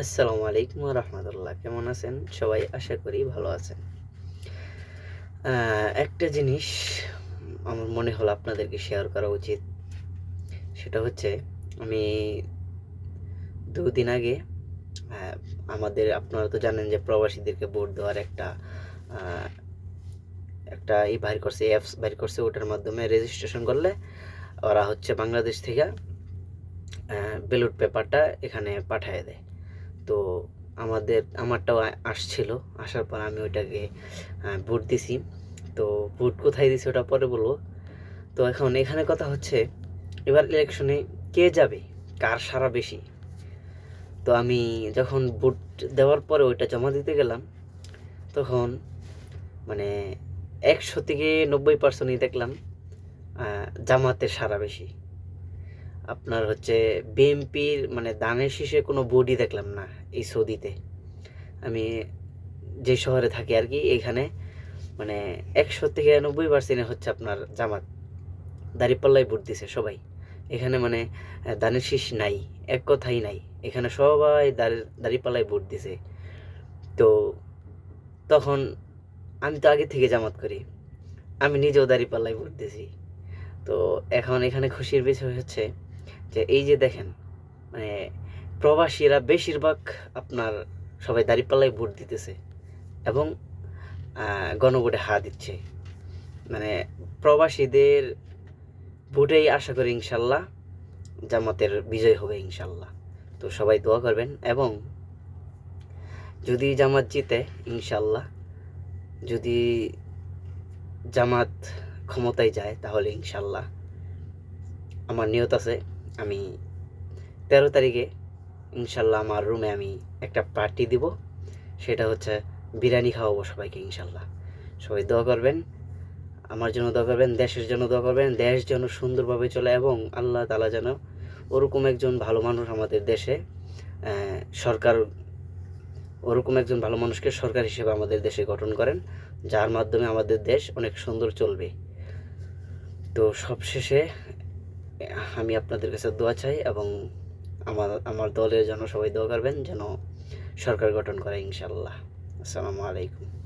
আসসালামু আলাইকুম ওয়া রাহমাতুল্লাহ। কেমন আছেন সবাই? আশা করি ভালো আছেন। একটা জিনিস আমার মনে হলো আপনাদেরকে শেয়ার করা উচিত। সেটা হচ্ছে আমি ২ দিন আগে আ আপনারা তো জানেন যে প্রবাসীদেরকে ভোট দেওয়ার আ একটা বাইর করছে, অ্যাপস বাইর করছে। ওটার মাধ্যমে রেজিস্ট্রেশন করলে ওরা হচ্ছে বাংলাদেশ থেকে ব্যালট পেপারটা এখানে পাঠায় দেয়। তো আমারটাও আসছিল। আসার পর আমি ওইটাকে ভোট দিছি। তো ভোট কোথায় দিছি ওটা পরে বলবো। তো এখন এখানে কথা হচ্ছে এবার ইলেকশনে কে যাবে? কার সাড়া বেশি? তো আমি যখন ভোট দেওয়ার পরে ওইটা জমা দিতে গেলাম, তখন মানে ১০০ থেকে ৯০% দেখলাম জামাতের সাড়া বেশি। আপনার হচ্ছে বিএনপির মানে ধানের শীষে কোনো ভোটই দেখলাম না এই সৌদিতে। আমি যে শহরে থাকি আরকি, এখানে মানে ১০০ থেকে ৯০% হচ্ছে আপনার জামাত। দাঁড়িপাল্লায় ভোট দিছে সবাই। এখানে মানে ধানের শীষ নাই, এক কথাই নাই। এখানে সবাই দাঁড়িপাল্লায় ভোট দিছে। তো তখন আমি তো আগে থেকে জামাত করি। আমি নিজেও দাঁড়িপাল্লায় ভোট দিছি। তো এখন এখানে খুশির বিষয় হচ্ছে যে এই যে দেখেন, মানে প্রবাসীরা বেশিরভাগ আপনার সবাই দাঁড়িপাল্লায় ভোট দিতেছে এবং গণভোটে হা দিচ্ছে। মানে প্রবাসীদের ভোটেই আশা করি ইনশাল্লাহ জামাতের বিজয় হবে ইনশাল্লাহ। তো সবাই দোয়া করবেন এবং যদি জামাত জিতে ইনশাল্লাহ, যদি জামাত ক্ষমতায় যায় তাহলে ইনশাল্লাহ আমার নিয়ত আছে, আমি ১৩ তারিখে ইনশাল্লাহ আমার রুমে আমি একটা পার্টি দিব। সেটা হচ্ছে বিরিয়ানি খাওয়াবো সবাইকে ইনশাল্লাহ। সবাই দোয়া করবেন, আমার জন্য দোয়া করবেন, দেশের জন্য দোয়া করবেন। দেশ যেন সুন্দরভাবে চলে এবং আল্লাহ তাআলা যেন ওরকম একজন ভালো মানুষ আমাদের দেশে সরকার ওরকম একজন ভালো মানুষকে সরকার হিসেবে আমাদের দেশে গঠন করেন, যার মাধ্যমে আমাদের দেশ অনেক সুন্দর চলবে। তো সবশেষে আমি আপনাদের কাছে দোয়া চাই এবং আমার দলের জন্য সবাই দোয়া করবেন যেন সরকার গঠন করে ইনশাল্লাহ। আসসালামু আলাইকুম।